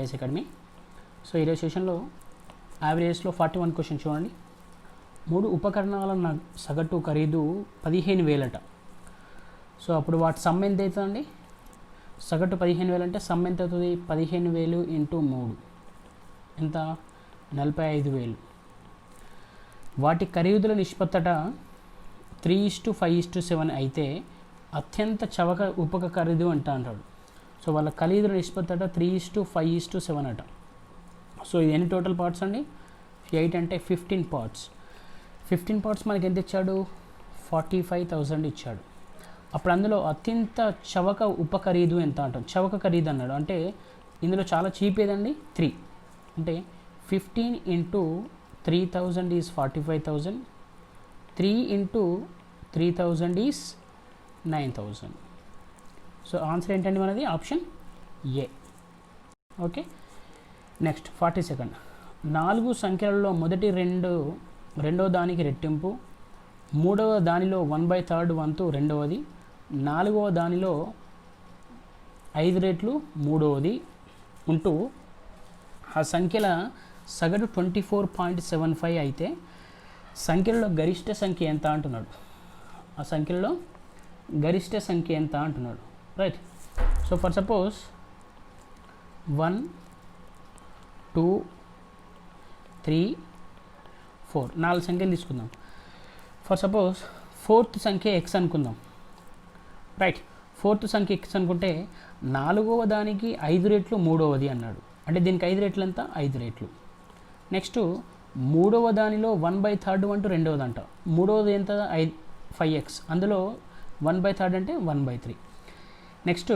IAS academy. So ఈరోజు సెషన్లో యావరేజ్లో 41 question చూడండి. 3 ఉపకరణాల సగటు ఖరీదు 15,000 సో అప్పుడు వాటి సమ్ ఎంత అవుతుందండి? సగటు 15,000 అంటే సమ్ ఎంత అవుతుంది? 15,000 × 3 ఎంత? 45,000. వాటి ఖరీదుల నిష్పత్తట 3:5:7 అయితే అత్యంత చవక ఉపక ఖరీదు అంటాడు. సో వాళ్ళ ఖరీదుల నిష్పత్తట 3:5:7 అట. సో ఇది ఎన్ని టోటల్ పార్ట్స్ అండి? 8 అంటే 15 పార్ట్స్. 15 పార్ట్స్ మనకి ఎంత ఇచ్చాడు? 45,000 ఇచ్చాడు. అప్పుడు అందులో అత్యంత చవక ఉప ఖరీదు ఎంత అంటాం? చవక ఖరీదు అన్నాడు అంటే ఇందులో చాలా చీప్ ఏదండి? 3 అంటే 15 × 3,000 ఈజ్ 45,000. 3 × 3,000 ఈజ్ 9,000. సో ఆన్సర్ ఏంటండి మనది? Option A. Okay, next 42nd. 4 సంఖ్యలలో మొదటి రెండో దానికి రెట్టింపు, మూడవ దానిలో 1/3 వంతు రెండవది, నాలుగవ దానిలో 5 రెట్లు మూడవది ఉంటూ ఆ సంఖ్యల సగటు 24.75 అయితే సంఖ్యలలో గరిష్ట సంఖ్య ఎంత అంటున్నాడు? ఆ సంఖ్యలలో గరిష్ట సంఖ్య ఎంత అంటున్నాడు, రైట్? సో ఫర్ సపోజ్ 1, 2, 3, 4 4 సంఖ్యలు తీసుకుందాం. ఫర్ సపోజ్ 4th సంఖ్య ఎక్స్ అనుకుందాం, రైట్? 4th సంఖ్య ఎక్స్ అనుకుంటే నాలుగవ దానికి 5 రెట్లు మూడవది అన్నాడు అంటే దీనికి 5 రెట్లు ఎంత? 5 రెట్లు. నెక్స్ట్ మూడవ దానిలో 1/3 అంటూ రెండవది అంట. మూడవది ఎంత? 5x. అందులో 1/3 అంటే 1/3. నెక్స్ట్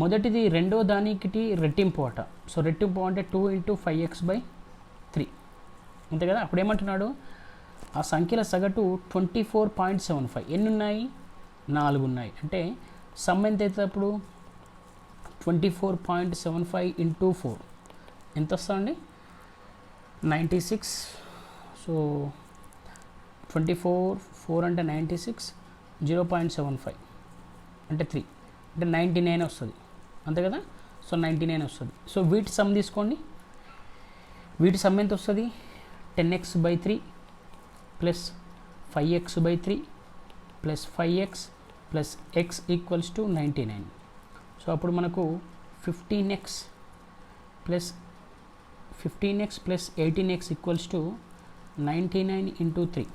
మొదటిది రెండో దానికి రెట్టింపు అట. సో రెట్టింపు అంటే 2 × 5x/3 అంతే కదా. అప్పుడు ఏమంటున్నాడు? ఆ సంఖ్యల సగటు 24.75. ఎన్ని ఉన్నాయి? 4 ఉన్నాయి. అంటే సమ్ ఎంత అవుతుంది అప్పుడు? 24.75 × 4 ఎంత వస్తుందండి? 96. సో 4 అంటే 96, 0.75 అంటే 3 అంటే 99 వస్తుంది అంతే కదా. సో 99 వస్తుంది. సో వీటి సమ్ తీసుకోండి. వీటి సమ్ ఎంత వస్తుంది? 10x/3 plus 5x/3 plus 5x plus x = 99. So అప్పుడు మనకు 15x ప్లస్ 18x = 99 × 3.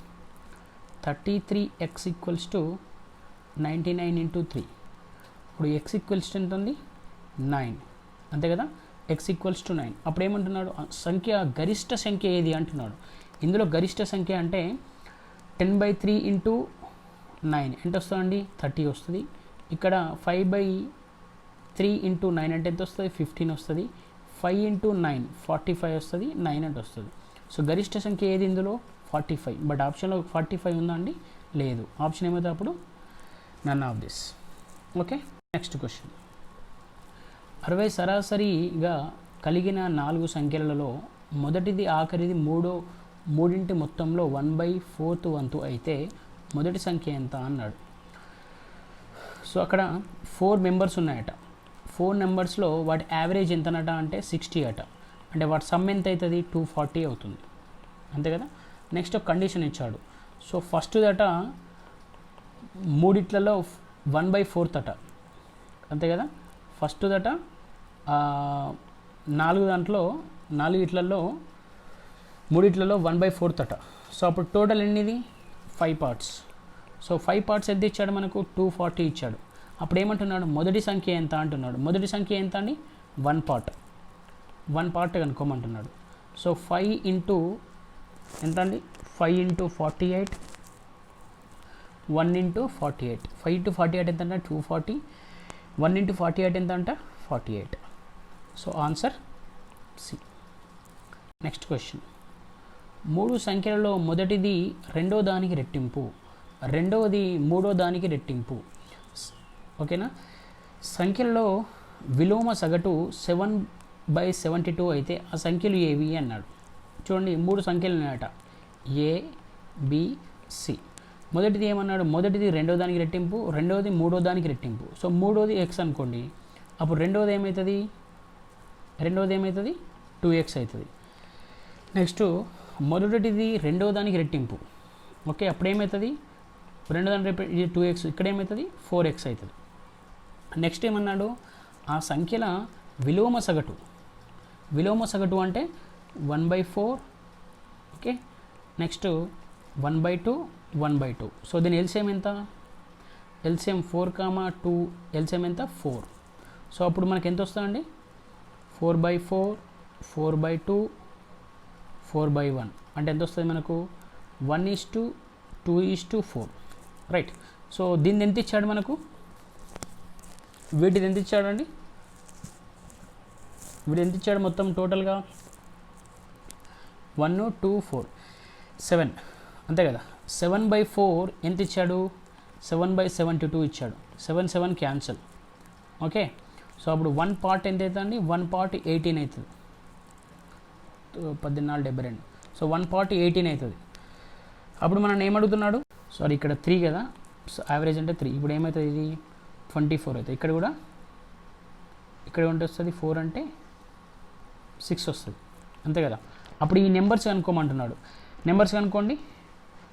33x = 99 × 3. ఇప్పుడు x ఎంత ఉంది? 9 అంతే కదా. x = 9. అప్పుడు ఏమంటున్నాడు? సంఖ్య గరిష్ట సంఖ్య ఏది అంటున్నాడు. ఇందులో గరిష్ట సంఖ్య అంటే 10/3 × 9 ఎంత వస్తుందండి? 30 వస్తుంది. ఇక్కడ 5/3 × 9 అంటే ఎంత వస్తుంది? 15 వస్తుంది. 5 × 9 45 వస్తుంది. 9 అంటే వస్తుంది. సో గరిష్ట సంఖ్య ఏది ఇందులో? 45. బట్ ఆప్షన్లో 45 ఉందా అండి? లేదు. ఆప్షన్ ఏమవుతుంది అప్పుడు? None of this. Okay, next question. 60 సరాసరిగా కలిగిన 4 సంఖ్యలలో మొదటిది ఆఖరిది మూడింటి మొత్తంలో 1/4 వంతు అయితే మొదటి సంఖ్య ఎంత అన్నాడు. సో అక్కడ 4 మెంబర్స్ ఉన్నాయట. 4 నెంబర్స్లో వాటి యావరేజ్ ఎంతనట అంటే 60 అట. అంటే వాటి సమ్ ఎంత అవుతుంది? 240 అవుతుంది అంతే కదా. నెక్స్ట్ ఒక కండిషన్ ఇచ్చాడు. సో ఫస్ట్ దట మూడిట్లలో 1/4 అట అంతే కదా. ఫస్ట్ దట 4 ఇట్లలో మూడిట్లలో 1/4 అట. సో అప్పుడు టోటల్ ఎన్నిది? 5 పార్ట్స్. సో 5 పార్ట్స్ ఎంత ఇచ్చాడు మనకు? 240 ఇచ్చాడు. అప్పుడు ఏమంటున్నాడు? మొదటి సంఖ్య ఎంత అంటున్నాడు. మొదటి సంఖ్య ఎంత అండి? 1 పార్ట్ కనుక్కోమంటున్నాడు. సో 5 × ఎంత అండి? 5 × 48, 1 × 48. 5 × 48 ఎంత అంటే 240. 1 × 48 ఎంత అంట? 48. So answer C. Next question. 3 సంఖ్యలలో మొదటిది రెండో దానికి రెట్టింపు, రెండవది మూడో దానికి రెట్టింపు. ఓకేనా. సంఖ్యలలో విలోమ సగటు 7/72 అయితే ఆ సంఖ్యలు ఏవి అన్నాడు. చూడండి 3 సంఖ్యలు ఉన్నాయట. ఏ, బి, సి. మొదటిది ఏమన్నాడు? మొదటిది రెండో దానికి రెట్టింపు, రెండవది మూడో దానికి రెట్టింపు. సో మూడోది ఎక్స్ అనుకోండి. అప్పుడు రెండవది ఏమవుతుంది? రెండవది ఏమవుతుంది 2x అవుతుంది. నెక్స్ట్ మొదటిది రెండవ దానికి రెట్టింపు. ఓకే, అప్పుడు ఏమవుతుంది రెండో దాని రేపు ఇది 2x, ఇక్కడ ఏమవుతుంది 4x అవుతుంది. నెక్స్ట్ ఏమన్నాడు ఆ సంఖ్యల విలోమ సగటు. విలోమ సగటు అంటే 1/4. Okay, next 1/2 1/2. సో దీని ఎల్సిఎం ఎంత? ఎల్సిఎం 4, 2 ఎల్సిఎం ఎంత 4. సో అప్పుడు మనకి ఎంత వస్తుందండి 4/4 4/2 4/1 అంటే ఎంత వస్తుంది మనకు 1:2:4. రైట్. సో దీన్ని ఎంత ఇచ్చాడు మనకు? వీటిది ఎంత ఇచ్చాడండి? వీడు ఎంత ఇచ్చాడు మొత్తం టోటల్గా 1 2 4 7 అంతే కదా. 7/4 ఎంత ఇచ్చాడు? 7/72 ఇచ్చాడు. 7 7 క్యాన్సల్. ఓకే, సో అప్పుడు 1 పార్ట్ ఎంత అవుతుంది? 1 పార్ట్ 18 అవుతుంది. 1472. సో 1 పార్ట్ 18 అవుతుంది. అప్పుడు మనం ఏమడుగుతున్నాడు? సారీ ఇక్కడ 3 కదా, సో యావరేజ్ అంటే 3. ఇప్పుడు ఏమవుతుంది? ఇది 24 అవుతుంది. ఇక్కడ కూడా ఇక్కడ ఎంత వస్తుంది? 4 అంటే 6 వస్తుంది అంతే కదా. అప్పుడు ఈ నెంబర్స్ కనుక్కోమంటున్నాడు. నెంబర్స్ కనుక్కోండి.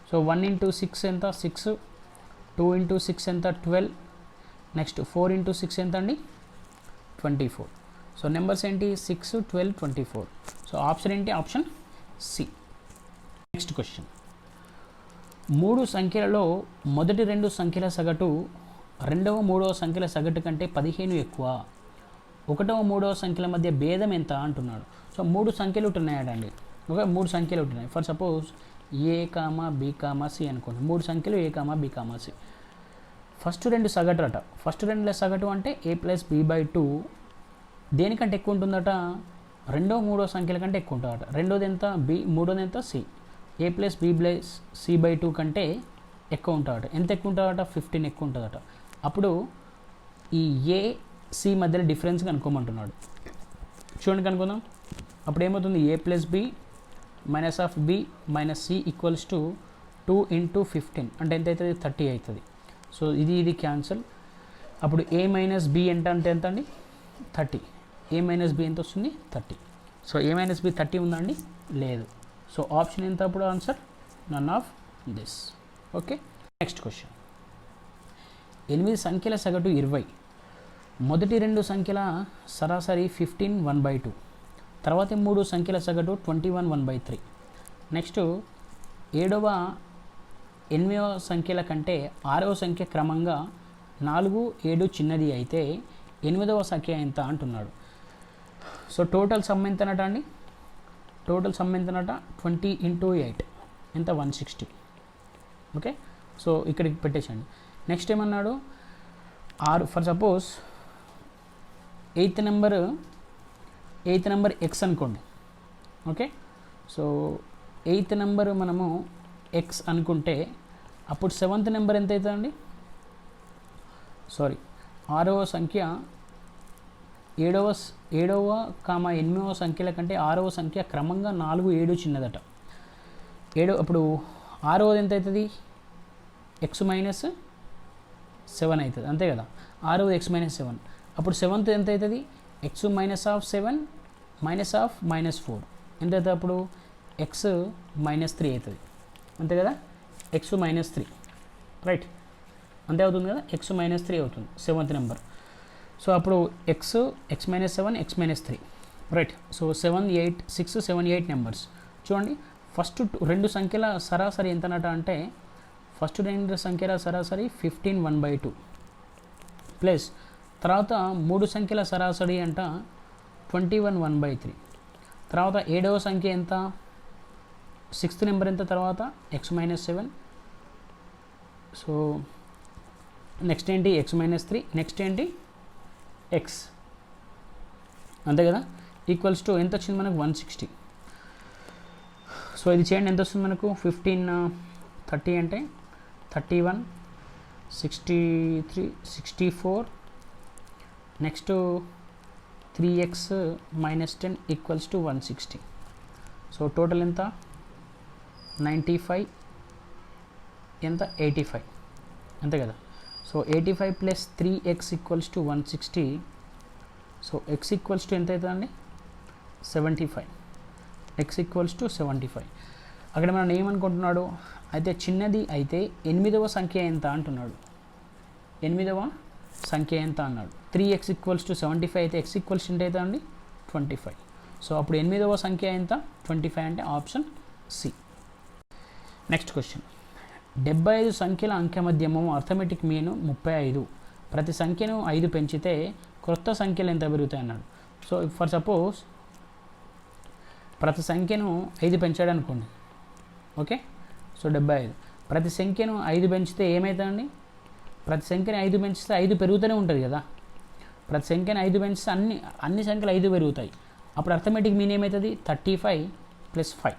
సో 1 × 6 ఎంత? 6. 2 × 6 ఎంత? 12. నెక్స్ట్ 4 × 6 ఎంత అండి? 24. సో నెంబర్స్ ఏంటి? 6 12 24. సో ఆప్షన్ ఏంటి? Option C. Next question. 3 సంఖ్యలలో మొదటి 2 సంఖ్యల సగటు రెండవ 3వ సంఖ్యల సగటు కంటే 15 ఎక్కువ. 1వ 3వ సంఖ్యల మధ్య భేదం ఎంత అంటున్నాడు. సో 3 సంఖ్యలు ఉంటున్నాయండి. ఓకే, 3 సంఖ్యలు ఉంటున్నాయి. For suppose A, B, C అనుకోండి. 3 సంఖ్యలు A, B, C. ఫస్ట్ 2 సగటు అట. ఫస్ట్ 2 సగటు అంటే A + B/2 దేనికంటే ఎక్కువ ఉంటుందట? రెండో 3వ సంఖ్యల కంటే ఎక్కువ ఉంటుందట. రెండోది ఎంత? B. మూడోది ఎంత? C. A + B/C/2 కంటే ఎక్కువ ఉంటుందట. ఎంత ఎక్కువ ఉంటుందట? 15 ఎక్కువ ఉంటుందట. అప్పుడు ఈ A, C మధ్యలో డిఫరెన్స్ కనుక్కోమంటున్నాడు. చూడండి, కనుక్కుందాం. అప్పుడు ఏమవుతుంది? A + B - B - C = 2 × 15 అంటే ఎంత అవుతుంది? 30 అవుతుంది. సో ఇది క్యాన్సల్. అప్పుడు A - B అంటే ఎంత అండి? 30. A - B ఎంత వస్తుంది? 30. సో A - B 30 ఉందా అండి? లేదు. సో ఆప్షన్ ఎంత అప్పుడు? Answer none of this. Okay, next question. 8 సంఖ్యల సగటు 20. మొదటి 2 సంఖ్యల సరాసరి 15 1/2. తర్వాతి 3 సంఖ్యల సగటు 21 1/3. నెక్స్ట్ 7వ 8వ సంఖ్యల కంటే 6వ సంఖ్య క్రమంగా 4 7 చిన్నది అయితే 8వ సంఖ్య ఎంత అంటున్నాడు. సో టోటల్ సమ్ ఎంతనట అండి? Total some ఎంతనట? 20 × 8 ఎంత? 160. ఓకే, సో ఇక్కడికి పెట్టేసండి. నెక్స్ట్ ఏమన్నాడు? 6 for suppose 8th number x అనుకోండి. ఓకే, సో 8th నెంబర్ మనము x అనుకుంటే అప్పుడు 7th నెంబర్ ఎంత అవుతుందండి? సారీ, 6వ సంఖ్య 7వ 8వ సంఖ్యల కంటే 6వ సంఖ్య క్రమంగా 4 7 చిన్నదట. 7 అప్పుడు 6వది ఎంత అవుతుంది? x - 7 అవుతుంది అంతే కదా. 6వది x - 7. అప్పుడు 7th ఎంత అవుతుంది? x - 7 -4 ఎంత అవుతుంది? అప్పుడు x - 3 అవుతుంది అంతే కదా. x - 3 రైట్ అంతే అవుతుంది కదా. x - 3 అవుతుంది 7th నెంబర్. సో అప్పుడు x - 7 x - 3 right. So 7 8 6 7 8 numbers. చూడండి, ఫస్ట్ 2 సంఖ్యల సరాసరి ఎంతనట అంటే ఫస్ట్ 2 సంఖ్యల సరాసరి 15 1/2 ప్లస్ తర్వాత 3 సంఖ్యల సరాసరి అంట 21 1/3. తర్వాత 7వ సంఖ్య ఎంత? 6th నెంబర్ ఎంత? తర్వాత x - 7. సో నెక్స్ట్ ఏంటి? x - 3. నెక్స్ట్ ఏంటి? x అంతే కదా. ఈక్వల్స్ టు ఎంత వచ్చింది మనకు? 160. సో ఇది చేయండి, ఎంత వస్తుంది మనకు? 15 30 అంటే 31 63 64. Next 3x - 10 = 160. సో టోటల్ ఎంత? 95 ఎంత? 85 అంతే కదా. So 85 + 3x = 160. సో x = ఎంత అవుతుందండి? 75, x ఈక్వల్స్ టు 75. అక్కడ మనం ఏమనుకుంటున్నాడు, అయితే చిన్నది అయితే 8వ సంఖ్య ఎంత అంటున్నాడు. 8వ సంఖ్య ఎంత అన్నాడు. 3x ఈక్వల్స్ టు 75 అయితే x ఈక్వల్స్ ఎంత అవుతుంది అండి 25. సో అప్పుడు 8వ సంఖ్య ఎంత 25 అంటే ఆప్షన్ సి. నెక్స్ట్ క్వశ్చన్, 75 సంఖ్యల అంకెమధ్యమం అర్థమెటిక్ మీన్ 35. ప్రతి సంఖ్యను 5 పెంచితే క్రొత్త సంఖ్యలు ఎంత పెరుగుతాయి అన్నాడు. సో ఫర్ సపోజ్ ప్రతి సంఖ్యను 5 పెంచాడు అనుకోండి. ఓకే, సో 75 ప్రతి సంఖ్యను 5 పెంచితే ఏమవుతుందండి, ప్రతి సంఖ్యను 5 పెంచితే 5 పెరుగుతూనే ఉంటుంది కదా. ప్రతి సంఖ్యను 5 పెంచితే అన్ని సంఖ్యలు 5 పెరుగుతాయి. అప్పుడు అర్థమెటిక్ మీన్ ఏమవుతుంది 35 + 5.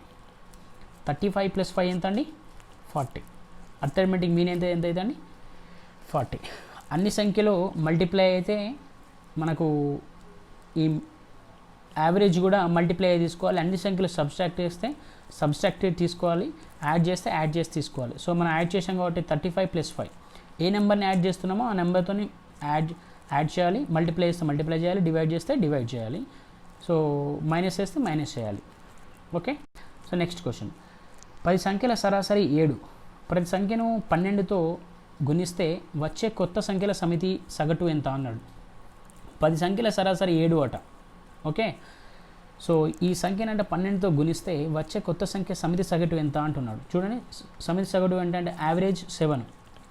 35 + 5 ఎంత అండి 40. అర్థమెటిక్ మీన్ ఎంత అవుతుందండి 40. అన్ని సంఖ్యలు మల్టిప్లై అయితే మనకు ఈ యావరేజ్ కూడా మల్టిప్లై తీసుకోవాలి. అన్ని సంఖ్యలు సబ్స్ట్రాక్ట్ చేస్తే సబ్స్ట్రాక్టెడ్ తీసుకోవాలి, యాడ్ చేస్తే యాడ్ చేసి తీసుకోవాలి. సో మనం యాడ్ చేసాం కాబట్టి 35 + 5 ఏ నెంబర్ని యాడ్ చేస్తున్నామో ఆ నెంబర్తో యాడ్ చేయాలి, మల్టిప్లై చేస్తే మల్టిప్లై చేయాలి, డివైడ్ చేస్తే డివైడ్ చేయాలి, సో మైనస్ చేస్తే మైనస్ చేయాలి. ఓకే, సో నెక్స్ట్ క్వశ్చన్, 10 సంఖ్యల సరాసరి 7. ప్రతి సంఖ్యను 12తో గుణిస్తే వచ్చే కొత్త సంఖ్యల సమితి సగటు ఎంత అన్నాడు. 10 సంఖ్యల సరాసరి 7 అట. ఓకే, సో ఈ సంఖ్యను అంటే 12తో గుణిస్తే వచ్చే కొత్త సంఖ్య సమితి సగటు ఎంత అంటున్నాడు. చూడండి, సమితి సగటు ఏంటంటే యావరేజ్ 7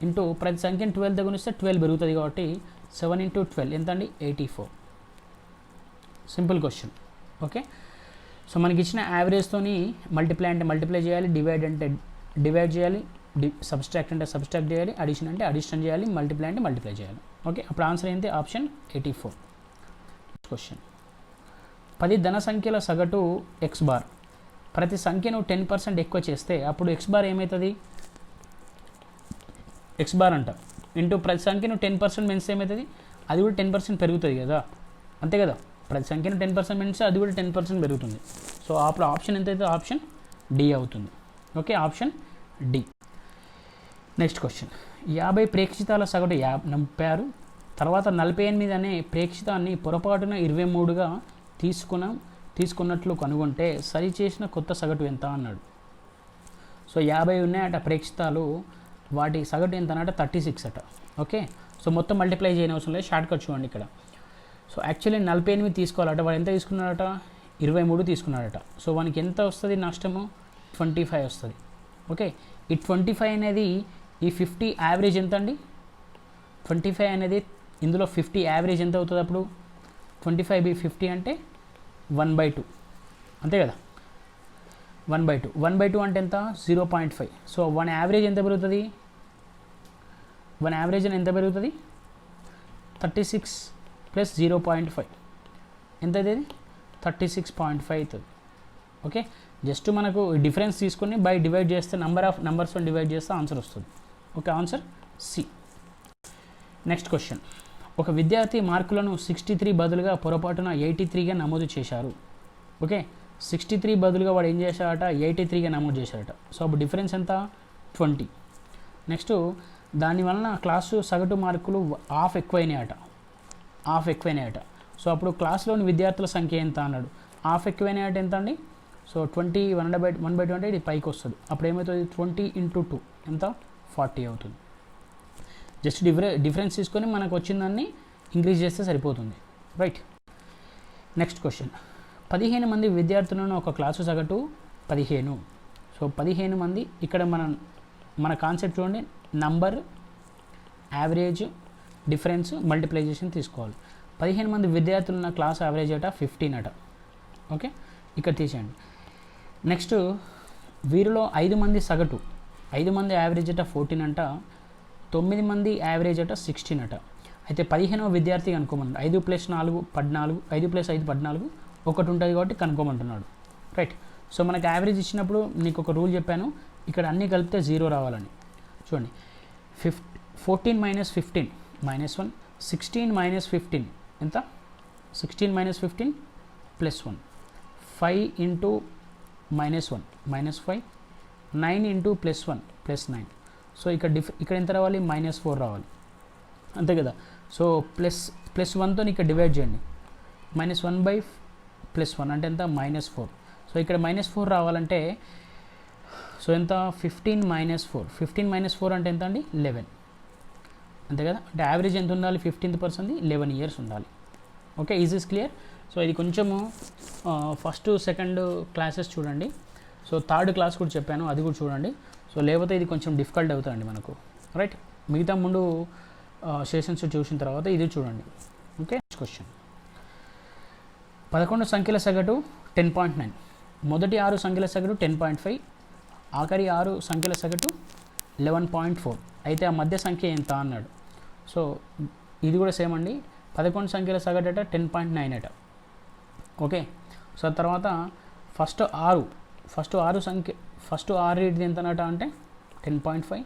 ఇంటూ ప్రతి సంఖ్యను 12తో గుణిస్తే 12 పెరుగుతుంది కాబట్టి 7 × 12 ఎంత అండి 84. Simple question. ఓకే, సో మనకి ఇచ్చిన యావరేజ్తోని మల్టిప్లై అంటే మల్టిప్లై చేయాలి, డివైడ్ అంటే డివైడ్ చేయాలి, సబ్స్ట్రాక్ట్ అంటే సబ్స్ట్రాక్ట్ చేయాలి, అడిషన్ అంటే అడిషన్ చేయాలి, మల్టిప్లై అంటే మల్టిప్లై చేయాలి. ఓకే, అప్పుడు ఆన్సర్ ఏంటి ఆప్షన్ 84. క్వశ్చన్, 10 ధన సంఖ్యల సగటు x బార్. ప్రతి సంఖ్యను 10% ఎక్కువ చేస్తే అప్పుడు x బార్ ఏమవుతుంది, x బార్ అంట ఇంటూ ప్రతి సంఖ్యను 10% పెంచితే ఏమవుతుంది, అది కూడా 10% పెరుగుతుంది కదా, అంతే కదా. ప్రతి సంఖ్యను 10% పెంచితే అది కూడా 10% పెరుగుతుంది. సో అప్పుడు ఆప్షన్ ఎంత అయితే ఆప్షన్ డి అవుతుంది. Okay, option D. Next question, 50 ప్రేక్షితాల సగటు 36. తర్వాత 48 అనే ప్రేక్షితాన్ని పొరపాటున 23గా తీసుకున్నట్లు కనుగొంటే సరిచేసిన కొత్త సగటు ఎంత అన్నాడు. సో 50 ఉన్నాయట ప్రేక్షితాలు, వాటి సగటు ఎంత అన్నట 36 అట. ఓకే, సో మొత్తం మల్టిప్లై చేయని అవసరం లేదు, షార్ట్ కట్ చూడండి ఇక్కడ. సో యాక్చువల్లీ 48 తీసుకోవాలట, వాడు ఎంత తీసుకున్నాడట 23 తీసుకున్నాడట. సో వానికి ఎంత వస్తుంది నష్టము 25 వస్తుంది. ఓకే, ఈ 25 అనేది ఈ 50 యావరేజ్ ఎంత అండి 25 అనేది ఇందులో 50 యావరేజ్ ఎంత అవుతుంది అప్పుడు 25/50 అంటే 1/2 అంతే కదా. 1/2 1/2 అంటే ఎంత 0.5. సో 1 యావరేజ్ ఎంత పెరుగుతుంది, 1 యావరేజ్ ఎంత పెరుగుతుంది 36 + 0.5 ఎంత అవుతుంది 36.5 అవుతుంది. ఓకే, జస్ట్ మనకు డిఫరెన్స్ తీసుకొని బై డివైడ్ చేస్తే నెంబర్ ఆఫ్ నెంబర్స్తో డివైడ్ చేస్తే ఆన్సర్ వస్తుంది. Okay, answer C. Next question, ఒక విద్యార్థి మార్కులను 63 బదులుగా పొరపాటున 83గా నమోదు చేశారు. ఓకే, 63 బదులుగా వాడు ఏం చేశాడట 83గా నమోదు చేశాడట. సో అప్పుడు డిఫరెన్స్ ఎంత 20. నెక్స్ట్ దానివలన క్లాసు సగటు మార్కులు హాఫ్ ఎక్కువైనాయట. సో అప్పుడు క్లాస్లోని విద్యార్థుల సంఖ్య ఎంత అన్నాడు. హాఫ్ ఎక్కువైనాయట ఎంత అండి, సో 20 1/2 అంటే ఇది పైకి వస్తుంది. అప్పుడు ఏమవుతుంది 20 × 2 ఎంత 40 అవుతుంది. జస్ట్ డిఫరెన్స్ తీసుకొని మనకు వచ్చిందాన్ని ఇంక్రీజ్ చేస్తే సరిపోతుంది. రైట్. నెక్స్ట్ క్వశ్చన్, 15 మంది విద్యార్థులను ఒక క్లాసు సగటు 15. సో 15 మంది, ఇక్కడ మన కాన్సెప్ట్ చూడండి, నంబర్, యావరేజ్, డిఫరెన్స్, మల్టిప్లైజేషన్ తీసుకోవాలి. 15 మంది విద్యార్థులు ఉన్న క్లాస్ యావరేజ్ అట 15 అట. ఓకే, ఇక్కడ తీసేయండి. నెక్స్ట్ వీరిలో 5 మంది సగటు, 5 మంది యావరేజ్ అట 14 అంట, 9 మంది యావరేజ్ అట 16 అట. అయితే 15వ విద్యార్థి కనుక్కోమన్నాడు. 5 + 4 14, 5 + 5 14, ఒకటి ఉంటుంది కాబట్టి కనుక్కోమంటున్నాడు. రైట్. సో మనకు యావరేజ్ ఇచ్చినప్పుడు నీకు ఒక రూల్ చెప్పాను, ఇక్కడ అన్నీ కలిపితే 0 రావాలని. చూడండి, 14 - 15 -1, 16 - 15 ఎంత 16 - 15 +1, 5 × -1 -5, 9 × +1 +9. సో ఇక్కడ ఎంత రావాలి -4 రావాలి, అంతే కదా. సో +1తో ఇక్కడ డివైడ్ చేయండి, -1/4 ప్లస్ 1 అంటే ఎంత -4. సో ఇక్కడ -4 రావాలంటే సో ఎంత 15 - 4 అంటే ఎంత అండి 11 అంతే కదా. అంటే యావరేజ్ ఎంత ఉండాలి 15th పర్సన్ది 11 ఇయర్స్ ఉండాలి. Okay, is is clear. So ఇది కొంచెము ఫస్ట్ సెకండ్ క్లాసెస్ చూడండి. సో థర్డ్ క్లాస్ కూడా చెప్పాను, అది కూడా చూడండి. సో లేకపోతే ఇది కొంచెం డిఫికల్ట్ అవుతుందండి మనకు, రైట్. మిగతా ముందు సెషన్స్ చూసిన తర్వాత ఇది చూడండి. Okay, next question. 11 సంఖ్యల సగటు 10.9, మొదటి 6 సంఖ్యల సగటు 10.5, ఆఖరి 6 సంఖ్యల సగటు 11.4. అయితే ఆ మధ్య సంఖ్య ఎంత అన్నాడు. సో ఇది కూడా సేమ్ అండి. 11 సంఖ్యల సగటు అట 10.9 అట. ఓకే, సో తర్వాత ఫస్ట్ 6 ఇది ఎంత అన్నట అంటే 10.5,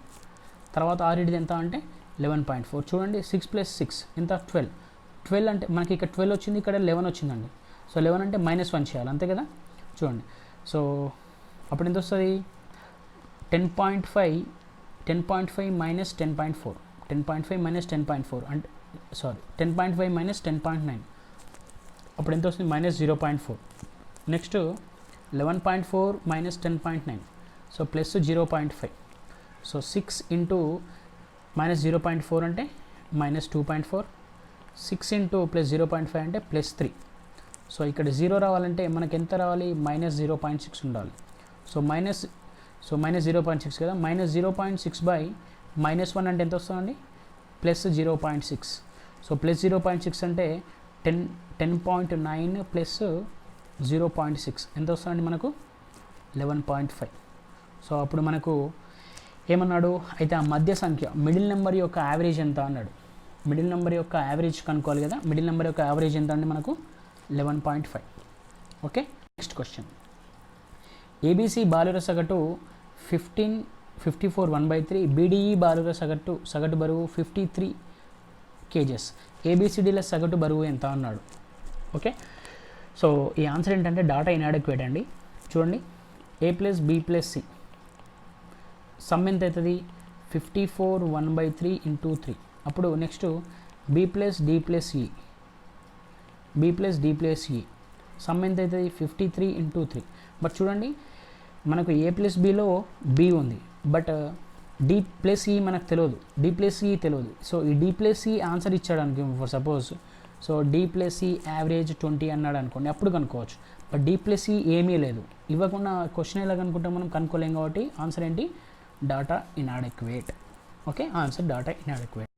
తర్వాత 6 ఇది ఎంత అంటే 11.4. చూడండి 6 + 6 ఎంత 12 అంటే మనకి ఇక్కడ 12 వచ్చింది, ఇక్కడ 11 వచ్చిందండి. సో 11 అంటే -1 చేయాలి అంతే కదా. చూడండి, సో అప్పుడు ఎంత వస్తుంది 10.5 - 10.4, 10.5 - 10.4 అంటే 10.5 - 10.9 అప్పుడు ఎంత వస్తుంది -0.4. Next 11.4 - 10.9 so plus 0.5. So 6 into -0.4 అంటే -2.4, 6 ఇంటూ ప్లస్ 0.5 అంటే +3. సో ఇక్కడ 0 రావాలంటే మనకి ఎంత రావాలి -0.6 ఉండాలి. సో -0.6 కదా. -0.6 బై -1 అంటే ఎంత వస్తుందండి +0.6. సో +0.6 అంటే 10.9 ప్లస్ 0.6 ఎంత వస్తుందండి మనకు 11.5. సో అప్పుడు మనకు ఏమన్నాడు, అయితే ఆ మధ్య సంఖ్య మిడిల్ నెంబర్ యొక్క యావరేజ్ ఎంత అన్నాడు. మిడిల్ నెంబర్ యొక్క యావరేజ్ కనుక్కోవాలి కదా. మిడిల్ నెంబర్ యొక్క యావరేజ్ ఎంత అండి మనకు 11.5. Okay, next question. ఏబీసీ బాలుర సగటు 54 1/3, బీడీఈ బాలుర సగటు బరువు 53 kgs, ఏబిసిడీల సగటు బరువు ఎంత అన్నాడు. ఓకే, సో ఈ ఆన్సర్ ఏంటంటే డాటా ఇన్అడెక్వేట్ అండి. చూడండి A + B + C సమ్ ఎంత అవుతుంది 54 1/3 × 3. అప్పుడు next B + D + E some ఎంత అవుతుంది 53 × 3. బట్ చూడండి మనకు A + Bలో B ఉంది, బట్ D + E మనకు తెలియదు, D + E తెలియదు. సో ఈ D + E ఆన్సర్ ఇచ్చాడు అనుకో for suppose. So D + E average 20 అన్నాడు అనుకోండి, అప్పుడు కనుక్కోవచ్చు. బట్ D + E ఏమీ లేదు, ఇవ్వకుండా క్వశ్చన్ ఎలా కనుక్కుంటాం మనం, కనుక్కోలేం. కాబట్టి ఆన్సర్ ఏంటి data inadequate. Okay, answer data inadequate.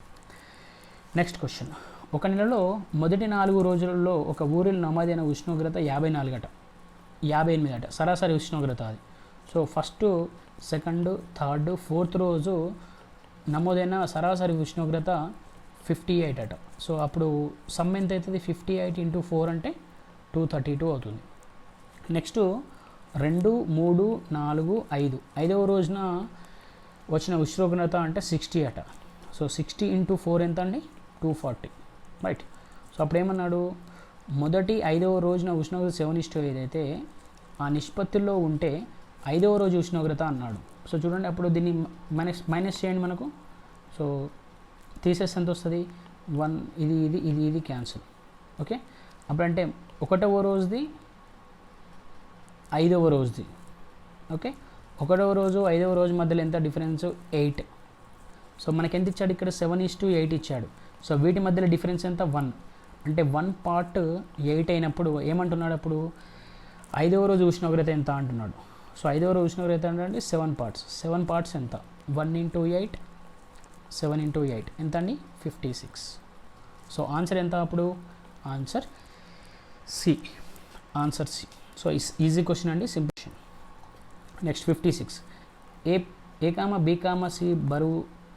Next question. ఒక నెలలో మొదటి 4 రోజులలో ఒక ఊరిలో నమోదైన ఉష్ణోగ్రత 58 అట, సరాసరి ఉష్ణోగ్రత అది. So first, second, third, fourth రోజు నమోదైన సరాసరి ఉష్ణోగ్రత 58 అట. సో అప్పుడు సమ్ ఎంత అవుతుంది 58 × 4 అంటే 232 అవుతుంది. నెక్స్ట్ 2, 3, 4, 5 ఐదవ రోజున వచ్చిన ఉష్ణోగ్రత అంటే 60 అట. సో 60 × 4 ఎంత అండి 240, రైట్. సో అప్పుడు ఏమన్నాడు, మొదటి 5వ రోజున ఉష్ణోగ్రత 7:8 అయితే ఆ నిష్పత్తిలో ఉంటే 5వ రోజు ఉష్ణోగ్రత అన్నాడు. సో చూడండి అప్పుడు దీన్ని మైనస్ చేయండి మనకు. సో తీసేస్తే ఎంత వస్తుంది 1, ఇది క్యాన్సిల్. ఓకే, అప్పుడు అంటే 1వ రోజుది 5వ రోజుది. ఓకే, 1వ రోజు 5వ రోజు మధ్యలో ఎంత డిఫరెన్స్ 8. సో మనకి ఎంత ఇచ్చాడు ఇక్కడ 7:8 ఇచ్చాడు. సో వీటి మధ్యలో డిఫరెన్స్ ఎంత 1, అంటే 1 పార్ట్ 8 అయినప్పుడు ఏమంటున్నాడు అప్పుడు 5వ రోజు ఉష్ణోగ్రత ఎంత అంటున్నాడు. సో 5వ రోజు ఉష్ణోగ్రత అంటే 7 పార్ట్స్. 7 పార్ట్స్ ఎంత 1 × 8, 7 × 8 ఎంత అండి 56. సో ఆన్సర్ ఎంత అప్పుడు answer C, answer C. So easy question అండి, simple question. Next 56. A, B, C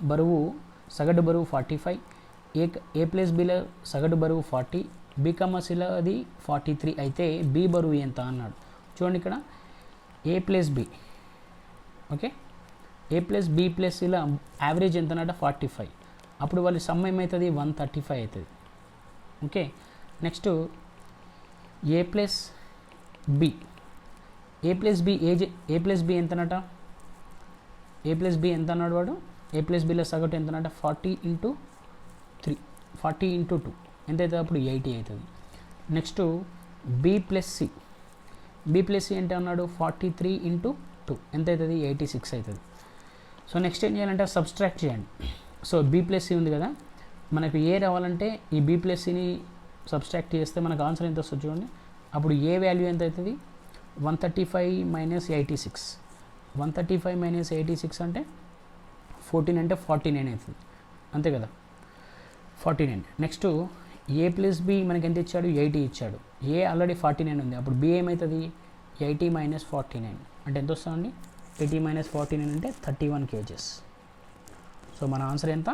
బరువు సగటు బరువు 45, A + Bల సగటు బరువు 40, B, Cల అది 43 అయితే B బరువు ఎంత అన్నాడు. చూడండి ఇక్కడ A + B. Okay, A + B + Cల యావరేజ్ ఎంత అన్నట 45. అప్పుడు వాళ్ళ సమ్ ఏమవుతుంది 135 అవుతుంది. ఓకే, నెక్స్ట్ A + B ఎంతనట, A + B ఎంత అన్నాడు వాడు, A + Bల సగటు ఎంతనట 40 × 2 ఎంత అవుతుంది అప్పుడు 80 అవుతుంది. Next B plus C. B plus C అంటే అన్నాడు 43 ఇంటూ 2 ఎంత అవుతుంది 86 అవుతుంది. సో నెక్స్ట్ ఏం చేయాలంటే సబ్స్ట్రాక్ట్ చేయండి. సో బి ప్లస్ సి ఉంది కదా, మనకు ఏ రావాలంటే ఈ బి ప్లస్ సిని సబ్స్ట్రాక్ట్ చేస్తే మనకు ఆన్సర్ ఎంత వస్తుంది చూడండి. అప్పుడు ఏ వాల్యూ ఎంత అవుతుంది 135 మైనస్ 86. 135 మైనస్ 86 అంటే 14 అంటే 49 అవుతుంది అంతే కదా 49. నెక్స్ట్ ఏ ప్లస్ బి మనకి ఎంత ఇచ్చాడు 80 ఇచ్చాడు. ఏ ఆల్రెడీ 49 ఉంది, అప్పుడు బి ఏమవుతుంది 80 మైనస్ 49 అంటే ఎంత వస్తుందండి 80 మైనస్ 49 అంటే 31 kgs. సో మన ఆన్సర్ ఎంత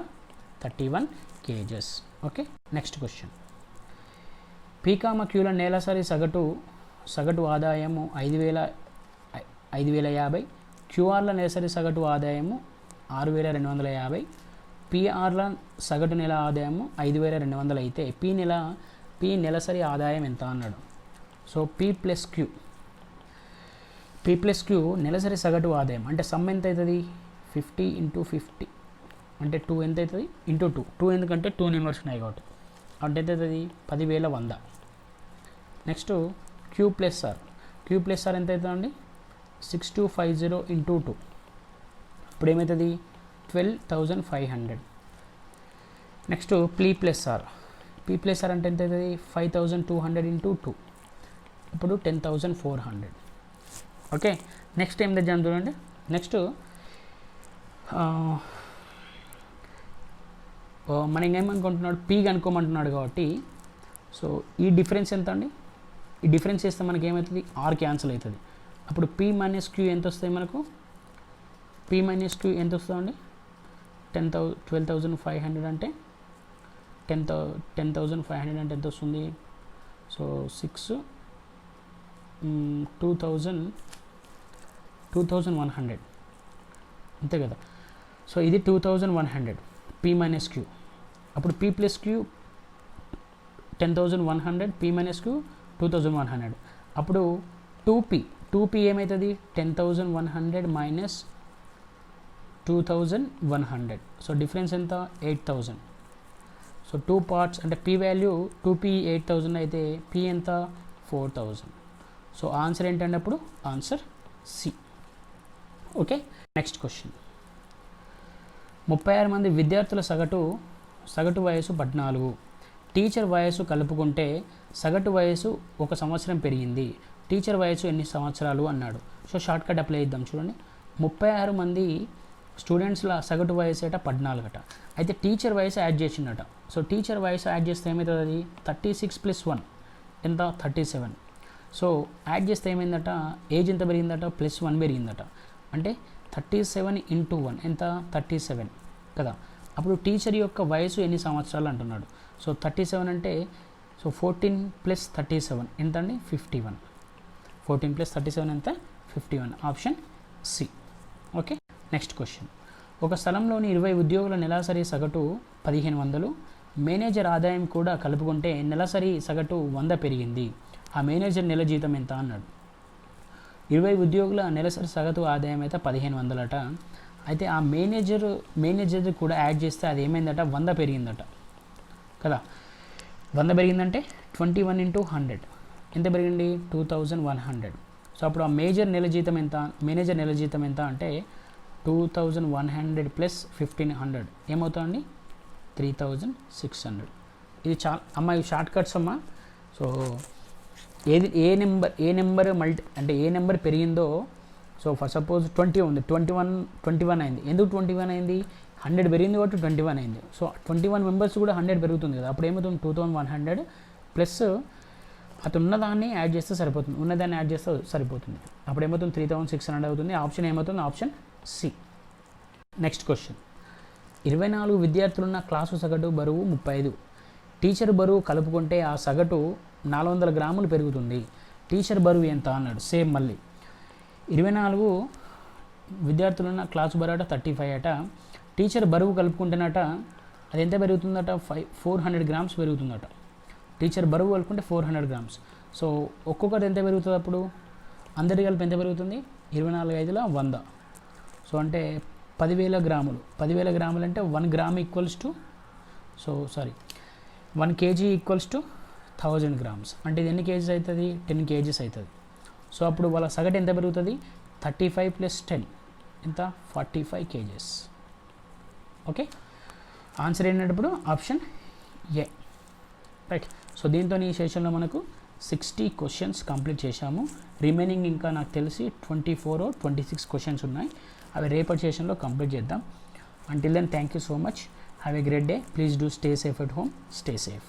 31 kgs. Okay, next question. పీకామక్యూల నెలసరి సగటు ఆదాయము 5,050. క్యూఆర్ల నెలసరి సగటు ఆదాయము 6,250. పిఆర్ల సగటు నెల ఆదాయము 5,200 అయితే పి నెలసరి ఆదాయం ఎంత అన్నాడు. సో పి ప్లస్ క్యూ నెలసరి సగటు ఆదాయం అంటే సమ్ ఎంత అవుతుంది 50 ఇంటూ 50 అంటే 2 ఎంత అవుతుంది ఇంటూ 2 ఎందుకంటే 2 నెంబర్స్ ఉన్నాయి కాబట్టి అంటే ఎంత అవుతుంది 10,100. నెక్స్ట్ క్యూ ప్లస్ ఆర్ ఎంత అవుతుందండి 6250 ఇంటూ 2 ఇప్పుడు ఏమవుతుంది 12,500. నెక్స్ట్ పి ప్లస్ ఆర్ అంటే ఎంత అవుతుంది 5,200 ఇంటూ 2 ఇప్పుడు 10,400. ఓకే, నెక్స్ట్ ఏం తెచ్చాను చూడండి. నెక్స్ట్ మనం ఏమనుకుంటున్నాడు పీ కనుక్కోమంటున్నాడు కాబట్టి సో ఈ డిఫరెన్స్ ఎంత అండి, ఈ డిఫరెన్స్ చేస్తే మనకి ఏమవుతుంది ఆర్ క్యాన్సిల్ అవుతుంది. అప్పుడు పీ మైనస్ క్యూ ఎంత వస్తాయి మనకు పీ మైనస్ క్యూ ఎంత వస్తుందండి 12,500 అంటే 10,500 అంటే ఎంత వస్తుంది. సో 2,100 అంతే కదా. సో ఇది 2,100 పీ మైనస్ క్యూ. అప్పుడు P plus Q 10,100 P minus Q 2,100. అప్పుడు 2p ఏమవుతుంది 10,100 మైనస్ 2,100. సో డిఫరెన్స్ ఎంత 8,000. సో 2 పార్ట్స్ అంటే పీ వాల్యూ 2p 8,000 అయితే పీ ఎంత 4,000. సో ఆన్సర్ ఏంటంటే అప్పుడు answer C. Okay, next question. 36 మంది విద్యార్థుల సగటు వయసు 14. టీచర్ వయసు కలుపుకుంటే సగటు వయసు 1 సంవత్సరం పెరిగింది. టీచర్ వయసు ఎన్ని సంవత్సరాలు అన్నాడు. సో షార్ట్ కట్ అప్లై చేద్దాం చూడండి. 36 మంది స్టూడెంట్స్ల సగటు వయసు అట 14 అయితే టీచర్ వయసు యాడ్ చేసిండట. సో టీచర్ వయసు యాడ్ చేస్తే ఏమవుతుంది అది 36 + 1 ఎంత 37. సో యాడ్ చేస్తే ఏమైందట ఏజ్ ఎంత పెరిగిందట +1 పెరిగిందట అంటే 37 ఇంటూ 1 ఎంత 37 కదా. అప్పుడు టీచర్ యొక్క వయసు ఎన్ని సంవత్సరాలు అంటున్నాడు. సో 37 అంటే సో 14 + 37 ఎంత అండి 51. 14 + 37 ఎంత 51. Option C. Okay, next question. ఒక స్థలంలోని 20 ఉద్యోగుల నెలసరి సగటు 1,500. మేనేజర్ ఆదాయం కూడా కలుపుకుంటే నెలసరి సగటు 100 పెరిగింది. ఆ మేనేజర్ నెల జీతం ఎంత అన్నాడు. 20 ఉద్యోగుల నెలసరి సగటు ఆదాయం అయితే 1,500 అట. అయితే ఆ మేనేజర్ కూడా యాడ్ చేస్తే అది ఏమైందట 100 పెరిగిందట కదా. 100 పెరిగిందంటే 21 × 100 ఎంత పెరిగింది 2,100. సో అప్పుడు ఆ మేనేజర్ నెల జీతం ఎంత అంటే 2,100 + 1,500 ఏమవుతుందండి 3,600. ఇది చాలా అమ్మ ఇవి షార్ట్ కట్స్ అమ్మ. సో ఏ నెంబర్ పెరిగిందో సో ఫర్ సపోజ్ 20 ఉంది 21 అయింది. ఎందుకు 21 అయింది 100 పెరిగింది కాబట్టి 21 అయింది. సో 21 మెంబర్స్ కూడా 100 పెరుగుతుంది కదా. అప్పుడు ఏమవుతుంది 2,100 ప్లస్ అతను ఉన్నదాన్ని యాడ్ చేస్తే సరిపోతుంది. అప్పుడు ఏమవుతుంది 3,600 అవుతుంది. ఆప్షన్ ఏమవుతుంది ఆప్షన్ సి. Next question. 24 విద్యార్థులున్న క్లాసు సగటు బరువు 35. టీచర్ బరువు కలుపుకుంటే ఆ సగటు 400 గ్రాములు పెరుగుతుంది. టీచర్ బరువు ఎంత అన్నాడు. సేమ్ మళ్ళీ 24 విద్యార్థులున్న క్లాసు బరువు అట 35 అట. టీచర్ బరువు కలుపుకుంటేనట అది ఎంత పెరుగుతుందట 400 గ్రామ్స్ పెరుగుతుందట. టీచర్ బరువు కలుపుకుంటే 400 గ్రామ్స్. సో ఒక్కొక్కటి ఎంత పెరుగుతుంది అప్పుడు అందరి కలిపి ఎంత పెరుగుతుంది 24 5 100. సో అంటే 10,000 గ్రాములు. 10,000 గ్రాములు అంటే 1 gram equals to 1 kg equals to 1000 grams అంటే ఇది ఎన్ని కేజీస్ అవుతుంది 10 kgs అవుతుంది. సో అప్పుడు వాళ్ళ సగటు ఎంత పెరుగుతుంది 35 + 10 ఎంత 45 kgs. ఓకే, ఆన్సర్ ఏంటంటే ఆప్షన్ ఏ. రైట్. సో దీంతో ఈ సెషన్లో మనకు 60 క్వశ్చన్స్ కంప్లీట్ చేశాము. రిమైనింగ్ ఇంకా నాకు తెలిసి 24 or 26 క్వశ్చన్స్ ఉన్నాయి. అవి రేపటి సెషన్లో కంప్లీట్ చేద్దాం. Until then, thank you so much. Have a great day. Please do stay safe at home. Stay safe.